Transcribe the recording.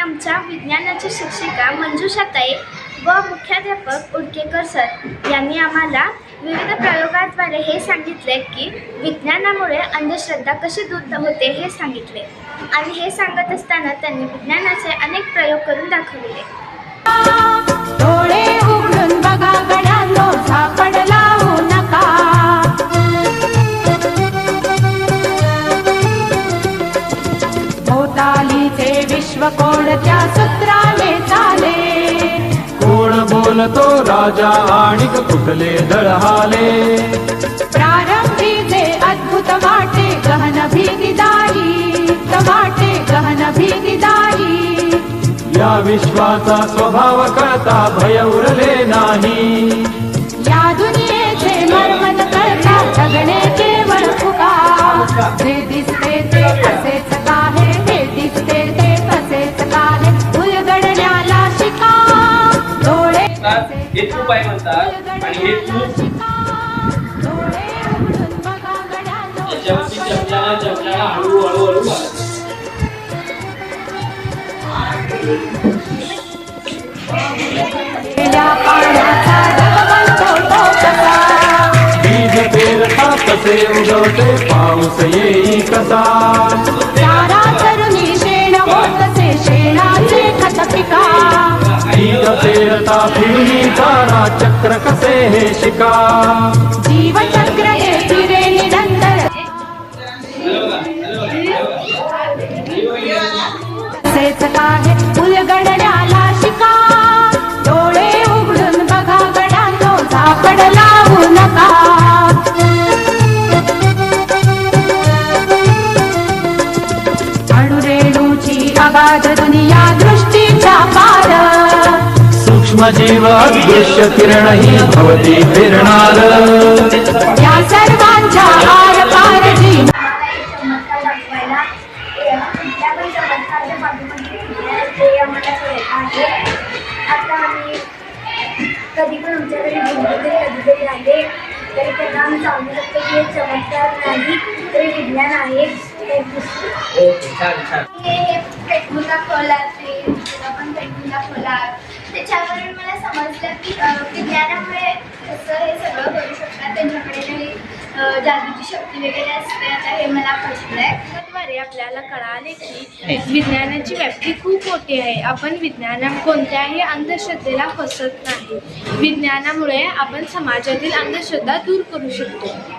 आमच्या विज्ञानाच्या शिक्षिका मंजुषाताई व मुख्याध्यापक उडकेकर सर यांनी आम्हाला विविध प्रयोगाद्वारे हे सांगितले की विज्ञानामुळे अंधश्रद्धा कशी दूर होते हे सांगितले आणि हे सांगत असताना त्यांनी विज्ञानाचे अनेक प्रयोग करून दाखवले। डोळे उघडून बघा गड्यांनो, झापड लावू नका। भोवतालीचे विश्व कोणत्या सूत्राने चाले, कोण बोलतो राजा आणि कुठले दळहाले। प्रारंभी जे अद्भुत वाटे गहन भीतीदायी, वाटे गहन भीतीदायी। या विश्वाचा स्वभाव कळता भय उरले नाही। या दुनियेचे मर्म न कळता जगणे केवळ फुका। जे दिसते ते असेच काहे, हे दिसते ते असेच काहे, उलगडण्याला शिका। डोळे हे चूप आहे म्हणतात आणि हे चूप डोळे उघडून बघा गड्यांनो, याच्यावरती चपल्याला हळूहळू बीज पेरता कसे उगवते पाऊस येई कसा। चारा तरुणी शेण होतसे शेणाचे खत पिका। बीज पेरता फिरली चारा चक्र कसे हे शिका। जीवचक्र हे फिरे निरंतर तसेच काहे उलगडण्याला शिका। डोळे उघडून बघा गड्यांनो, झापड लावू नका। अणुरेणूची अगाध दुनिया दृष्टीच्या पार, सूक्ष्म जीव दृश्य किरण ही भवती फिरणार। या सर्वांच्या आर पार जी कधी पण आमच्याकडे कधीतरी आले तरी त्यांना आम्ही सांगू शकतो की हे चमत्कार नाही तरी विज्ञान आहे। हे पेटवून दाखवला, ते पण पेटवून दाखवला, त्याच्यावरून मला समजलं की विज्ञानामुळे कसं हे सगळं करू शकतात, त्यांच्याकडे काही जादूची शक्ती वगैरे असते। आता हे मला पटलंय। त्याद्वारे आपल्याला कळाले की विज्ञानाची व्याप्ती खूप मोठी आहे। आपण कोणत्याही अंधश्रद्धेला फसत नाही। विज्ञानामुळे आपण समाजातील अंधश्रद्धा दूर करू शकतो।